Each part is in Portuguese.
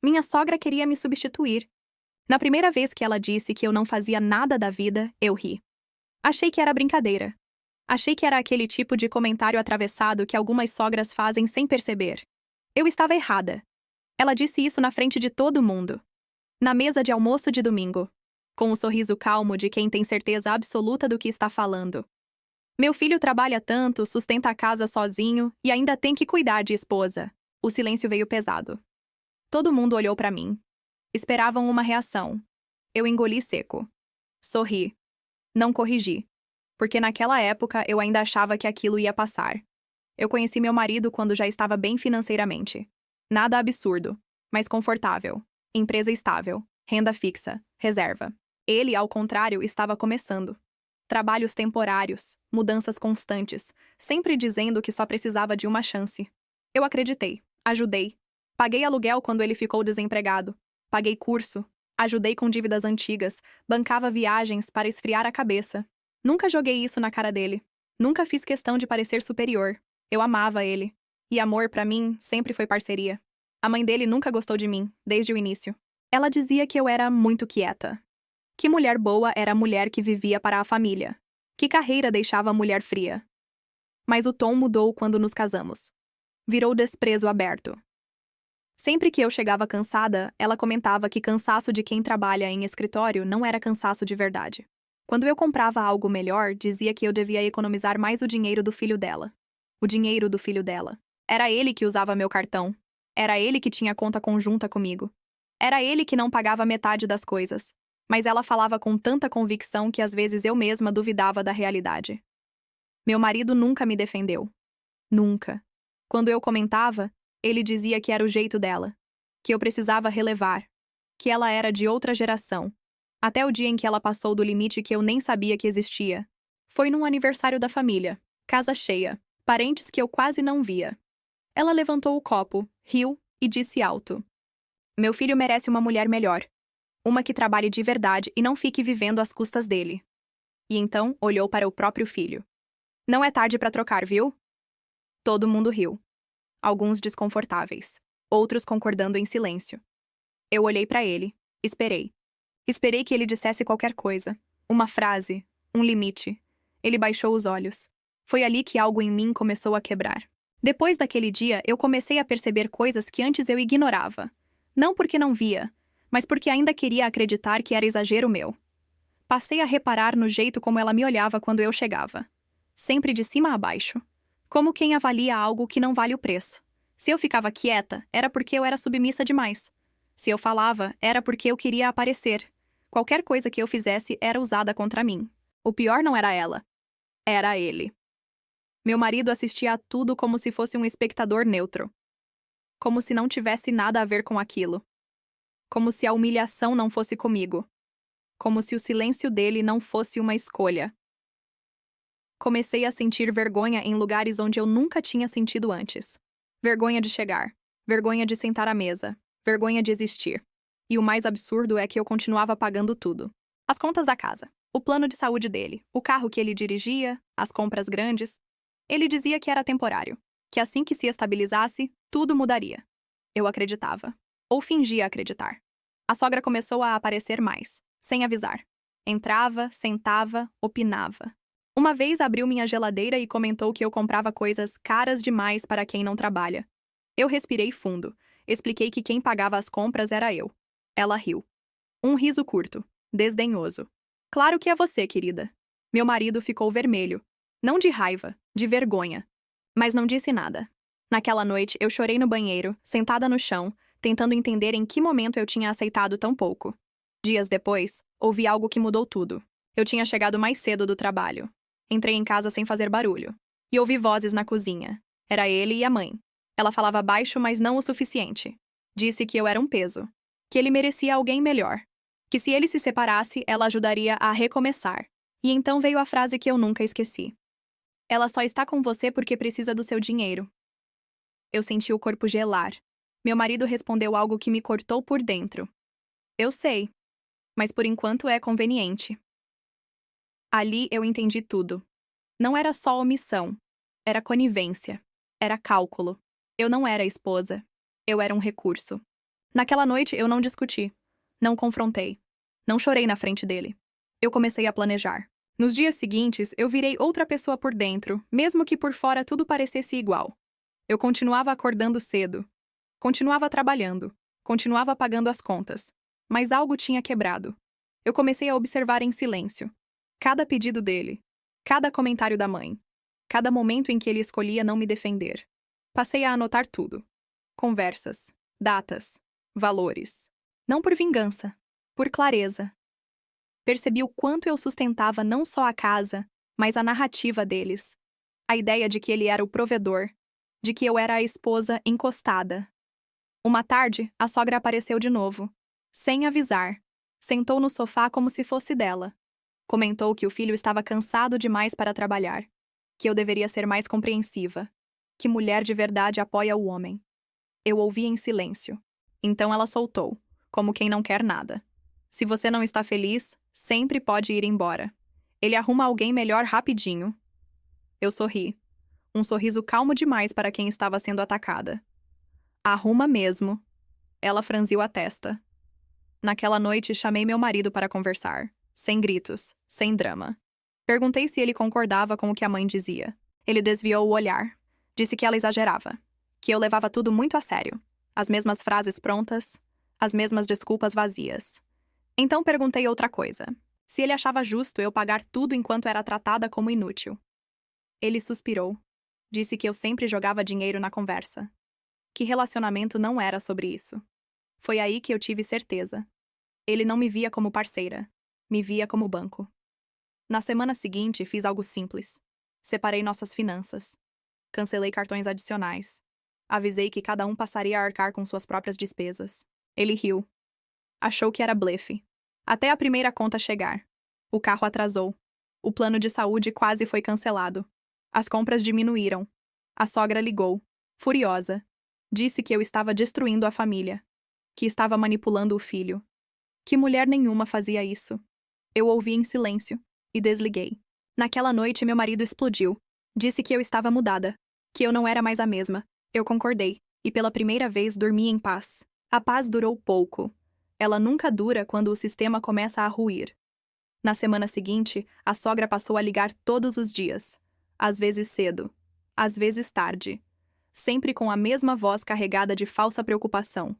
Minha sogra queria me substituir. Na primeira vez que ela disse que eu não fazia nada da vida, eu ri. Achei que era brincadeira. Achei que era aquele tipo de comentário atravessado que algumas sogras fazem sem perceber. Eu estava errada. Ela disse isso na frente de todo mundo. Na mesa de almoço de domingo. Com o sorriso calmo de quem tem certeza absoluta do que está falando. Meu filho trabalha tanto, sustenta a casa sozinho e ainda tem que cuidar de esposa. O silêncio veio pesado. Todo mundo olhou para mim. Esperavam uma reação. Eu engoli seco. Sorri. Não corrigi. Porque naquela época eu ainda achava que aquilo ia passar. Eu conheci meu marido quando já estava bem financeiramente. Nada absurdo, mas confortável. Empresa estável, renda fixa, reserva. Ele, ao contrário, estava começando. Trabalhos temporários, mudanças constantes, sempre dizendo que só precisava de uma chance. Eu acreditei, ajudei. Paguei aluguel quando ele ficou desempregado. Paguei curso, ajudei com dívidas antigas, bancava viagens para esfriar a cabeça. Nunca joguei isso na cara dele. Nunca fiz questão de parecer superior. Eu amava ele. E amor, pra mim, sempre foi parceria. A mãe dele nunca gostou de mim, desde o início. Ela dizia que eu era muito quieta. Que mulher boa era a mulher que vivia para a família. Que carreira deixava a mulher fria. Mas o tom mudou quando nos casamos. Virou desprezo aberto. Sempre que eu chegava cansada, ela comentava que cansaço de quem trabalha em escritório não era cansaço de verdade. Quando eu comprava algo melhor, dizia que eu devia economizar mais o dinheiro do filho dela. O dinheiro do filho dela. Era ele que usava meu cartão. Era ele que tinha conta conjunta comigo. Era ele que não pagava metade das coisas. Mas ela falava com tanta convicção que às vezes eu mesma duvidava da realidade. Meu marido nunca me defendeu. Nunca. Quando eu comentava, ele dizia que era o jeito dela. Que eu precisava relevar. Que ela era de outra geração. Até o dia em que ela passou do limite que eu nem sabia que existia. Foi num aniversário da família. Casa cheia. Parentes que eu quase não via. Ela levantou o copo, riu e disse alto: "Meu filho merece uma mulher melhor. Uma que trabalhe de verdade e não fique vivendo às custas dele." E então olhou para o próprio filho. "Não é tarde para trocar, viu?" Todo mundo riu. Alguns desconfortáveis. Outros concordando em silêncio. Eu olhei para ele. Esperei. Esperei que ele dissesse qualquer coisa. Uma frase. Um limite. Ele baixou os olhos. Foi ali que algo em mim começou a quebrar. Depois daquele dia, eu comecei a perceber coisas que antes eu ignorava. Não porque não via, mas porque ainda queria acreditar que era exagero meu. Passei a reparar no jeito como ela me olhava quando eu chegava. Sempre de cima a baixo. Como quem avalia algo que não vale o preço. Se eu ficava quieta, era porque eu era submissa demais. Se eu falava, era porque eu queria aparecer. Qualquer coisa que eu fizesse era usada contra mim. O pior não era ela. Era ele. Meu marido assistia a tudo como se fosse um espectador neutro. Como se não tivesse nada a ver com aquilo. Como se a humilhação não fosse comigo. Como se o silêncio dele não fosse uma escolha. Comecei a sentir vergonha em lugares onde eu nunca tinha sentido antes. Vergonha de chegar. Vergonha de sentar à mesa. Vergonha de existir. E o mais absurdo é que eu continuava pagando tudo. As contas da casa. O plano de saúde dele. O carro que ele dirigia. As compras grandes. Ele dizia que era temporário. Que assim que se estabilizasse, tudo mudaria. Eu acreditava. Ou fingia acreditar. A sogra começou a aparecer mais, sem avisar. Entrava, sentava, opinava. Uma vez abriu minha geladeira e comentou que eu comprava coisas caras demais para quem não trabalha. Eu respirei fundo. Expliquei que quem pagava as compras era eu. Ela riu. Um riso curto, desdenhoso. "Claro que é você, querida." Meu marido ficou vermelho. Não de raiva, de vergonha. Mas não disse nada. Naquela noite, eu chorei no banheiro, sentada no chão, tentando entender em que momento eu tinha aceitado tão pouco. Dias depois, ouvi algo que mudou tudo. Eu tinha chegado mais cedo do trabalho. Entrei em casa sem fazer barulho. E ouvi vozes na cozinha. Era ele e a mãe. Ela falava baixo, mas não o suficiente. Disse que eu era um peso. Que ele merecia alguém melhor. Que se ele se separasse, ela ajudaria a recomeçar. E então veio a frase que eu nunca esqueci. "Ela só está com você porque precisa do seu dinheiro." Eu senti o corpo gelar. Meu marido respondeu algo que me cortou por dentro. "Eu sei, mas por enquanto é conveniente." Ali eu entendi tudo. Não era só omissão. Era conivência. Era cálculo. Eu não era esposa. Eu era um recurso. Naquela noite eu não discuti, não confrontei, não chorei na frente dele. Eu comecei a planejar. Nos dias seguintes, eu virei outra pessoa por dentro, mesmo que por fora tudo parecesse igual. Eu continuava acordando cedo, continuava trabalhando, continuava pagando as contas, mas algo tinha quebrado. Eu comecei a observar em silêncio. Cada pedido dele, cada comentário da mãe, cada momento em que ele escolhia não me defender. Passei a anotar tudo. Conversas, datas, valores. Não por vingança, por clareza. Percebi o quanto eu sustentava não só a casa, mas a narrativa deles. A ideia de que ele era o provedor, de que eu era a esposa encostada. Uma tarde, a sogra apareceu de novo. Sem avisar. Sentou no sofá como se fosse dela. Comentou que o filho estava cansado demais para trabalhar, que eu deveria ser mais compreensiva, que mulher de verdade apoia o homem. Eu ouvi em silêncio. Então ela soltou, como quem não quer nada. Se você não está feliz, sempre pode ir embora. Ele arruma alguém melhor rapidinho. Eu sorri. Um sorriso calmo demais para quem estava sendo atacada. Arruma mesmo. Ela franziu a testa. Naquela noite, chamei meu marido para conversar. Sem gritos, sem drama. Perguntei se ele concordava com o que a mãe dizia. Ele desviou o olhar. Disse que ela exagerava. Que eu levava tudo muito a sério. As mesmas frases prontas, as mesmas desculpas vazias. Então perguntei outra coisa. Se ele achava justo eu pagar tudo enquanto era tratada como inútil. Ele suspirou. Disse que eu sempre jogava dinheiro na conversa. Que relacionamento não era sobre isso. Foi aí que eu tive certeza. Ele não me via como parceira. Me via como banco. Na semana seguinte, fiz algo simples. Separei nossas finanças. Cancelei cartões adicionais. Avisei que cada um passaria a arcar com suas próprias despesas. Ele riu. Achou que era blefe. Até a primeira conta chegar. O carro atrasou. O plano de saúde quase foi cancelado. As compras diminuíram. A sogra ligou, furiosa. Disse que eu estava destruindo a família. Que estava manipulando o filho. Que mulher nenhuma fazia isso. Eu ouvi em silêncio e desliguei. Naquela noite, meu marido explodiu. Disse que eu estava mudada. Que eu não era mais a mesma. Eu concordei, e pela primeira vez dormi em paz. A paz durou pouco. Ela nunca dura quando o sistema começa a ruir. Na semana seguinte, a sogra passou a ligar todos os dias. Às vezes cedo, às vezes tarde. Sempre com a mesma voz carregada de falsa preocupação.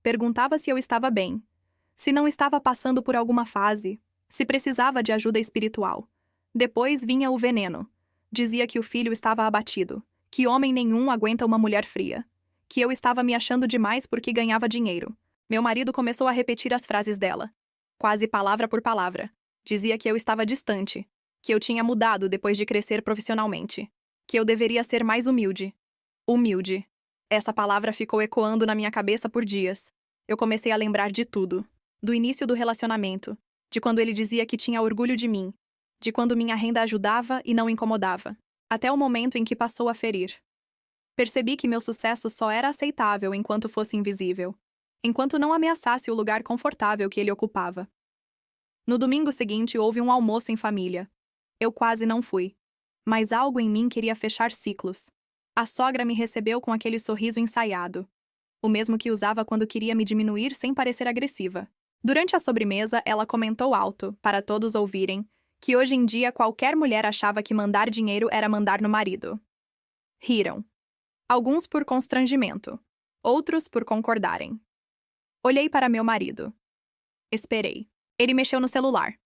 Perguntava se eu estava bem. Se não estava passando por alguma fase. Se precisava de ajuda espiritual. Depois vinha o veneno. Dizia que o filho estava abatido. Que homem nenhum aguenta uma mulher fria. Que eu estava me achando demais porque ganhava dinheiro. Meu marido começou a repetir as frases dela. Quase palavra por palavra. Dizia que eu estava distante. Que eu tinha mudado depois de crescer profissionalmente. Que eu deveria ser mais humilde. Humilde. Essa palavra ficou ecoando na minha cabeça por dias. Eu comecei a lembrar de tudo. Do início do relacionamento. De quando ele dizia que tinha orgulho de mim. De quando minha renda ajudava e não incomodava. Até o momento em que passou a ferir. Percebi que meu sucesso só era aceitável enquanto fosse invisível. Enquanto não ameaçasse o lugar confortável que ele ocupava. No domingo seguinte, houve um almoço em família. Eu quase não fui. Mas algo em mim queria fechar ciclos. A sogra me recebeu com aquele sorriso ensaiado. O mesmo que usava quando queria me diminuir sem parecer agressiva. Durante a sobremesa, ela comentou alto, para todos ouvirem, que hoje em dia qualquer mulher achava que mandar dinheiro era mandar no marido. Riram. Alguns por constrangimento. Outros por concordarem. Olhei para meu marido. Esperei. Ele mexeu no celular.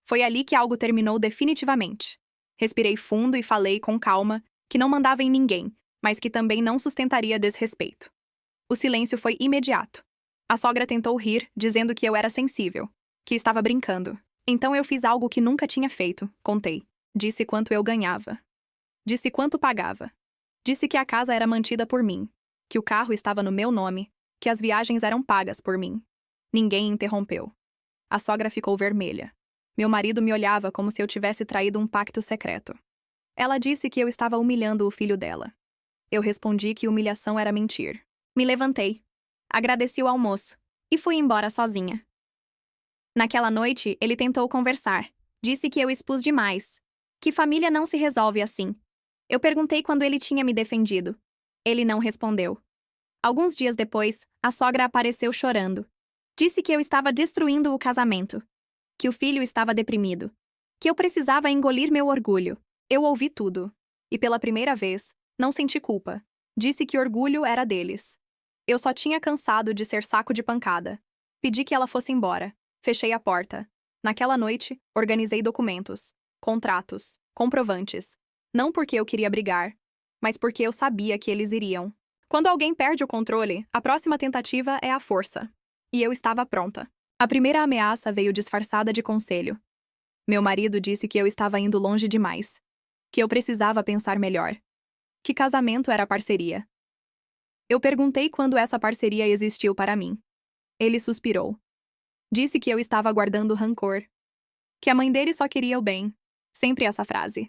Foi ali que algo terminou definitivamente. Respirei fundo e falei com calma que não mandava em ninguém, mas que também não sustentaria desrespeito. O silêncio foi imediato. A sogra tentou rir, dizendo que eu era sensível, que estava brincando. Então eu fiz algo que nunca tinha feito, contei. Disse quanto eu ganhava. Disse quanto pagava. Disse que a casa era mantida por mim, que o carro estava no meu nome, que as viagens eram pagas por mim. Ninguém interrompeu. A sogra ficou vermelha. Meu marido me olhava como se eu tivesse traído um pacto secreto. Ela disse que eu estava humilhando o filho dela. Eu respondi que humilhação era mentir. Me levantei. Agradeci o almoço e fui embora sozinha. Naquela noite, ele tentou conversar. Disse que eu expus demais. Que família não se resolve assim. Eu perguntei quando ele tinha me defendido. Ele não respondeu. Alguns dias depois, a sogra apareceu chorando. Disse que eu estava destruindo o casamento, que o filho estava deprimido, que eu precisava engolir meu orgulho. Eu ouvi tudo. E pela primeira vez, não senti culpa. Disse que orgulho era deles. Eu só tinha cansado de ser saco de pancada. Pedi que ela fosse embora. Fechei a porta. Naquela noite, organizei documentos, contratos, comprovantes. Não porque eu queria brigar, mas porque eu sabia que eles iriam. Quando alguém perde o controle, a próxima tentativa é a força. E eu estava pronta. A primeira ameaça veio disfarçada de conselho. Meu marido disse que eu estava indo longe demais, que eu precisava pensar melhor, que casamento era parceria. Eu perguntei quando essa parceria existiu para mim. Ele suspirou. Disse que eu estava guardando rancor, que a mãe dele só queria o bem. Sempre essa frase.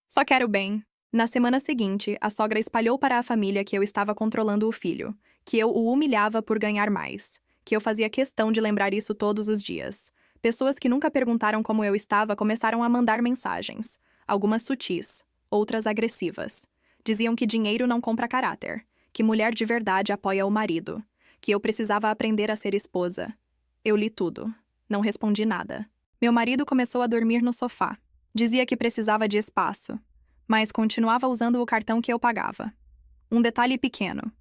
Só quero o bem. Na semana seguinte, a sogra espalhou para a família que eu estava controlando o filho, que eu o humilhava por ganhar mais, que eu fazia questão de lembrar isso todos os dias. Pessoas que nunca perguntaram como eu estava começaram a mandar mensagens, algumas sutis, outras agressivas. Diziam que dinheiro não compra caráter, que mulher de verdade apoia o marido, que eu precisava aprender a ser esposa. Eu li tudo. Não respondi nada. Meu marido começou a dormir no sofá. Dizia que precisava de espaço, mas continuava usando o cartão que eu pagava. Um detalhe pequeno,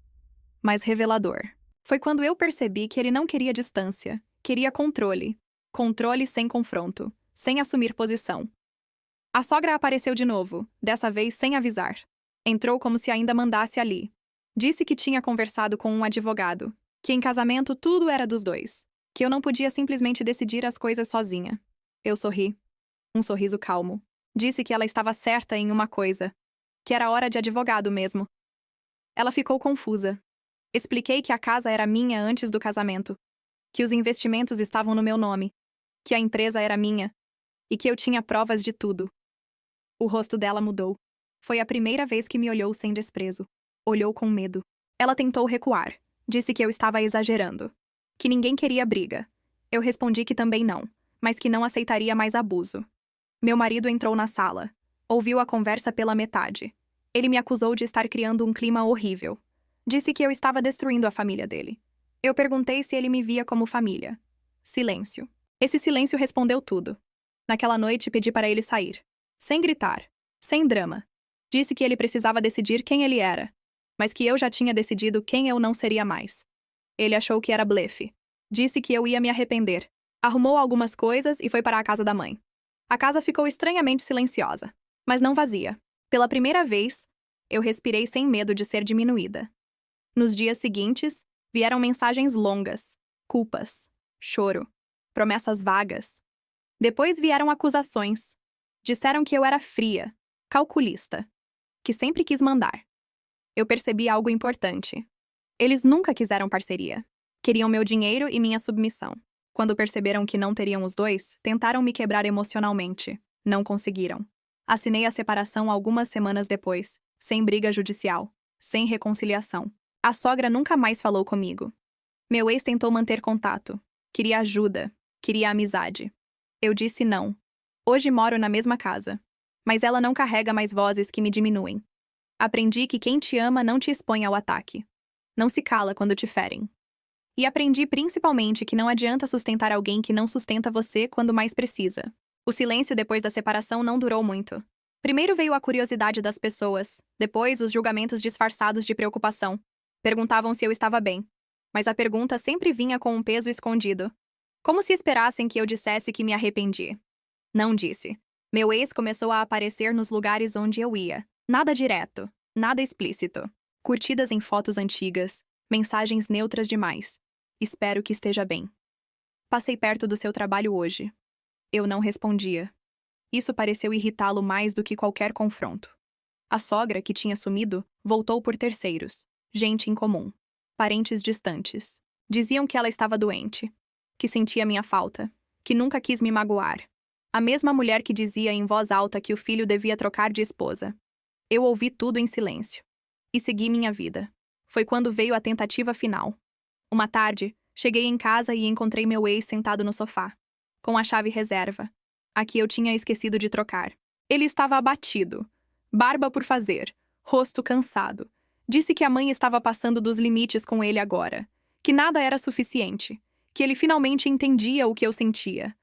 mas revelador. Foi quando eu percebi que ele não queria distância, queria controle. Controle sem confronto, sem assumir posição. A sogra apareceu de novo, dessa vez sem avisar. Entrou como se ainda mandasse ali. Disse que tinha conversado com um advogado, que em casamento tudo era dos dois, que eu não podia simplesmente decidir as coisas sozinha. Eu sorri. Um sorriso calmo. Disse que ela estava certa em uma coisa, que era hora de advogado mesmo. Ela ficou confusa. Expliquei que a casa era minha antes do casamento, que os investimentos estavam no meu nome, que a empresa era minha e que eu tinha provas de tudo. O rosto dela mudou. Foi a primeira vez que me olhou sem desprezo. Olhou com medo. Ela tentou recuar. Disse que eu estava exagerando, que ninguém queria briga. Eu respondi que também não, mas que não aceitaria mais abuso. Meu marido entrou na sala. Ouviu a conversa pela metade. Ele me acusou de estar criando um clima horrível. Disse que eu estava destruindo a família dele. Eu perguntei se ele me via como família. Silêncio. Esse silêncio respondeu tudo. Naquela noite, pedi para ele sair. Sem gritar. Sem drama. Disse que ele precisava decidir quem ele era, mas que eu já tinha decidido quem eu não seria mais. Ele achou que era blefe. Disse que eu ia me arrepender. Arrumou algumas coisas e foi para a casa da mãe. A casa ficou estranhamente silenciosa, mas não vazia. Pela primeira vez, eu respirei sem medo de ser diminuída. Nos dias seguintes, vieram mensagens longas, culpas, choro, promessas vagas. Depois vieram acusações. Disseram que eu era fria, calculista, que sempre quis mandar. Eu percebi algo importante. Eles nunca quiseram parceria. Queriam meu dinheiro e minha submissão. Quando perceberam que não teriam os dois, tentaram me quebrar emocionalmente. Não conseguiram. Assinei a separação algumas semanas depois, sem briga judicial, sem reconciliação. A sogra nunca mais falou comigo. Meu ex tentou manter contato. Queria ajuda. Queria amizade. Eu disse não. Hoje moro na mesma casa. Mas ela não carrega mais vozes que me diminuem. Aprendi que quem te ama não te expõe ao ataque. Não se cala quando te ferem. E aprendi principalmente que não adianta sustentar alguém que não sustenta você quando mais precisa. O silêncio depois da separação não durou muito. Primeiro veio a curiosidade das pessoas, depois os julgamentos disfarçados de preocupação. Perguntavam se eu estava bem, mas a pergunta sempre vinha com um peso escondido. Como se esperassem que eu dissesse que me arrependi. Não disse. Meu ex começou a aparecer nos lugares onde eu ia. Nada direto, nada explícito. Curtidas em fotos antigas, mensagens neutras demais. Espero que esteja bem. Passei perto do seu trabalho hoje. Eu não respondia. Isso pareceu irritá-lo mais do que qualquer confronto. A sogra, que tinha sumido, voltou por terceiros. Gente em comum. Parentes distantes. Diziam que ela estava doente. Que sentia minha falta. Que nunca quis me magoar. A mesma mulher que dizia em voz alta que o filho devia trocar de esposa. Eu ouvi tudo em silêncio. E segui minha vida. Foi quando veio a tentativa final. Uma tarde, cheguei em casa e encontrei meu ex sentado no sofá, com a chave reserva, a que eu tinha esquecido de trocar. Ele estava abatido, barba por fazer, rosto cansado. Disse que a mãe estava passando dos limites com ele agora, que nada era suficiente, que ele finalmente entendia o que eu sentia.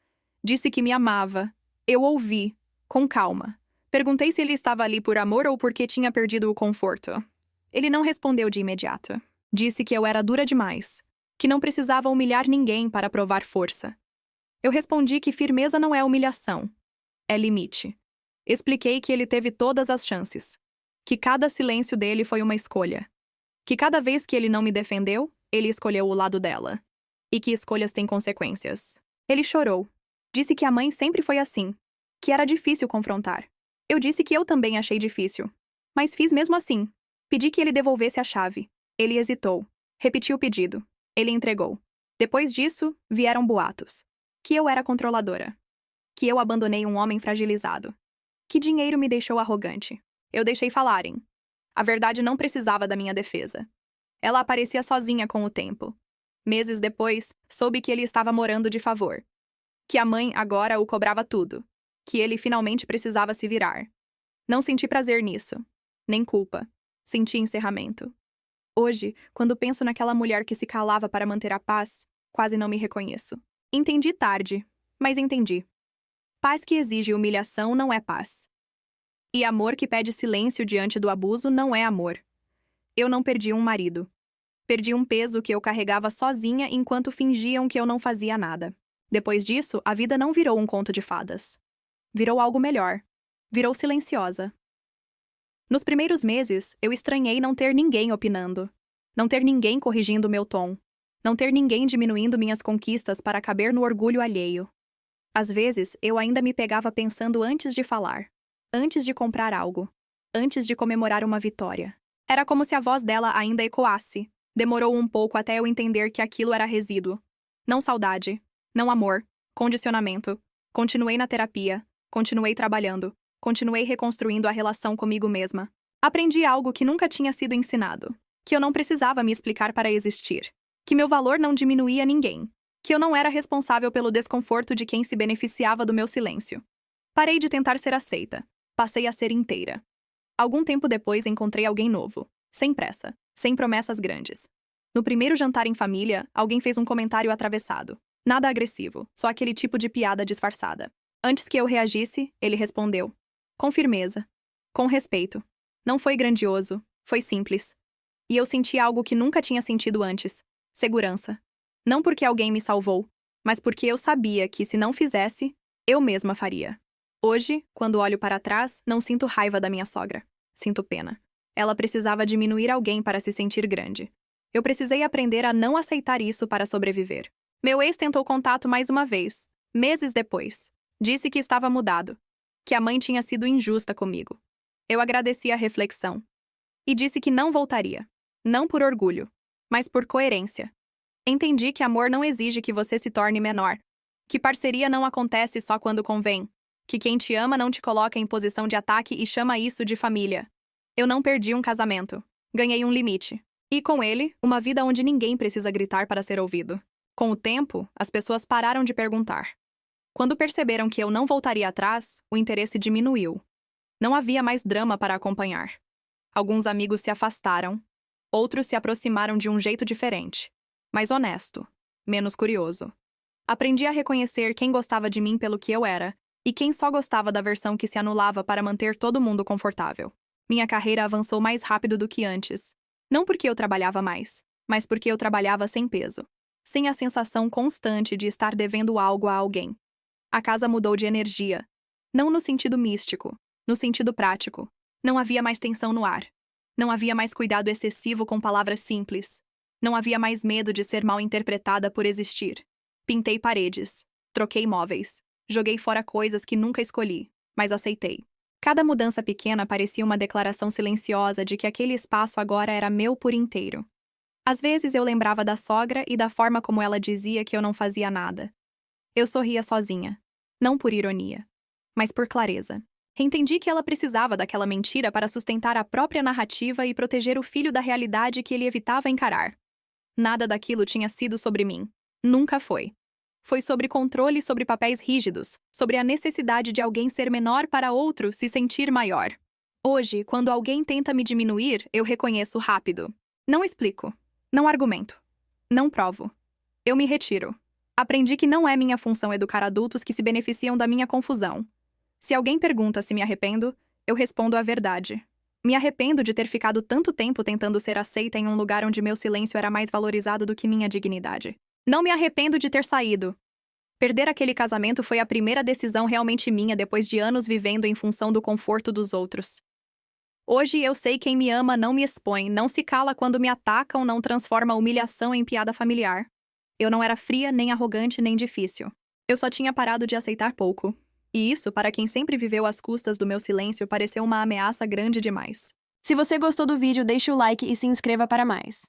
Disse que me amava. Eu ouvi, com calma. Perguntei se ele estava ali por amor ou porque tinha perdido o conforto. Ele não respondeu de imediato. Disse que eu era dura demais, que não precisava humilhar ninguém para provar força. Eu respondi que firmeza não é humilhação, é limite. Expliquei que ele teve todas as chances, que cada silêncio dele foi uma escolha, que cada vez que ele não me defendeu, ele escolheu o lado dela, e que escolhas têm consequências. Ele chorou. Disse que a mãe sempre foi assim, que era difícil confrontar. Eu disse que eu também achei difícil, mas fiz mesmo assim. Pedi que ele devolvesse a chave. Ele hesitou. Repetiu o pedido. Ele entregou. Depois disso, vieram boatos. Que eu era controladora. Que eu abandonei um homem fragilizado. Que dinheiro me deixou arrogante. Eu deixei falarem. A verdade não precisava da minha defesa. Ela aparecia sozinha com o tempo. Meses depois, soube que ele estava morando de favor. Que a mãe agora o cobrava tudo. Que ele finalmente precisava se virar. Não senti prazer nisso. Nem culpa. Senti encerramento. Hoje, quando penso naquela mulher que se calava para manter a paz, quase não me reconheço. Entendi tarde, mas entendi. Paz que exige humilhação não é paz. E amor que pede silêncio diante do abuso não é amor. Eu não perdi um marido. Perdi um peso que eu carregava sozinha enquanto fingiam que eu não fazia nada. Depois disso, a vida não virou um conto de fadas. Virou algo melhor. Virou silenciosa. Nos primeiros meses, eu estranhei não ter ninguém opinando. Não ter ninguém corrigindo meu tom. Não ter ninguém diminuindo minhas conquistas para caber no orgulho alheio. Às vezes, eu ainda me pegava pensando antes de falar. Antes de comprar algo. Antes de comemorar uma vitória. Era como se a voz dela ainda ecoasse. Demorou um pouco até eu entender que aquilo era resíduo. Não saudade. Não amor. Condicionamento. Continuei na terapia. Continuei trabalhando. Continuei reconstruindo a relação comigo mesma. Aprendi algo que nunca tinha sido ensinado. Que eu não precisava me explicar para existir. Que meu valor não diminuía ninguém. Que eu não era responsável pelo desconforto de quem se beneficiava do meu silêncio. Parei de tentar ser aceita. Passei a ser inteira. Algum tempo depois encontrei alguém novo. Sem pressa. Sem promessas grandes. No primeiro jantar em família, alguém fez um comentário atravessado. Nada agressivo, só aquele tipo de piada disfarçada. Antes que eu reagisse, ele respondeu. Com firmeza. Com respeito. Não foi grandioso, foi simples. E eu senti algo que nunca tinha sentido antes. Segurança. Não porque alguém me salvou, mas porque eu sabia que, se não fizesse, eu mesma faria. Hoje, quando olho para trás, não sinto raiva da minha sogra. Sinto pena. Ela precisava diminuir alguém para se sentir grande. Eu precisei aprender a não aceitar isso para sobreviver. Meu ex tentou contato mais uma vez, meses depois. Disse que estava mudado. Que a mãe tinha sido injusta comigo. Eu agradeci a reflexão. E disse que não voltaria. Não por orgulho, mas por coerência. Entendi que amor não exige que você se torne menor. Que parceria não acontece só quando convém. Que quem te ama não te coloca em posição de ataque e chama isso de família. Eu não perdi um casamento. Ganhei um limite. E com ele, uma vida onde ninguém precisa gritar para ser ouvido. Com o tempo, as pessoas pararam de perguntar. Quando perceberam que eu não voltaria atrás, o interesse diminuiu. Não havia mais drama para acompanhar. Alguns amigos se afastaram. Outros se aproximaram de um jeito diferente. Mais honesto. Menos curioso. Aprendi a reconhecer quem gostava de mim pelo que eu era e quem só gostava da versão que se anulava para manter todo mundo confortável. Minha carreira avançou mais rápido do que antes. Não porque eu trabalhava mais, mas porque eu trabalhava sem peso. Sem a sensação constante de estar devendo algo a alguém. A casa mudou de energia. Não no sentido místico, no sentido prático. Não havia mais tensão no ar. Não havia mais cuidado excessivo com palavras simples. Não havia mais medo de ser mal interpretada por existir. Pintei paredes. Troquei móveis. Joguei fora coisas que nunca escolhi, mas aceitei. Cada mudança pequena parecia uma declaração silenciosa de que aquele espaço agora era meu por inteiro. Às vezes eu lembrava da sogra e da forma como ela dizia que eu não fazia nada. Eu sorria sozinha. Não por ironia, mas por clareza. Entendi que ela precisava daquela mentira para sustentar a própria narrativa e proteger o filho da realidade que ele evitava encarar. Nada daquilo tinha sido sobre mim. Nunca foi. Foi sobre controle sobre papéis rígidos, sobre a necessidade de alguém ser menor para outro se sentir maior. Hoje, quando alguém tenta me diminuir, eu reconheço rápido. Não explico. Não argumento. Não provo. Eu me retiro. Aprendi que não é minha função educar adultos que se beneficiam da minha confusão. Se alguém pergunta se me arrependo, eu respondo a verdade. Me arrependo de ter ficado tanto tempo tentando ser aceita em um lugar onde meu silêncio era mais valorizado do que minha dignidade. Não me arrependo de ter saído. Perder aquele casamento foi a primeira decisão realmente minha depois de anos vivendo em função do conforto dos outros. Hoje eu sei quem me ama não me expõe, não se cala quando me atacam, não transforma a humilhação em piada familiar. Eu não era fria, nem arrogante, nem difícil. Eu só tinha parado de aceitar pouco. E isso, para quem sempre viveu às custas do meu silêncio, pareceu uma ameaça grande demais. Se você gostou do vídeo, deixe o like e se inscreva para mais.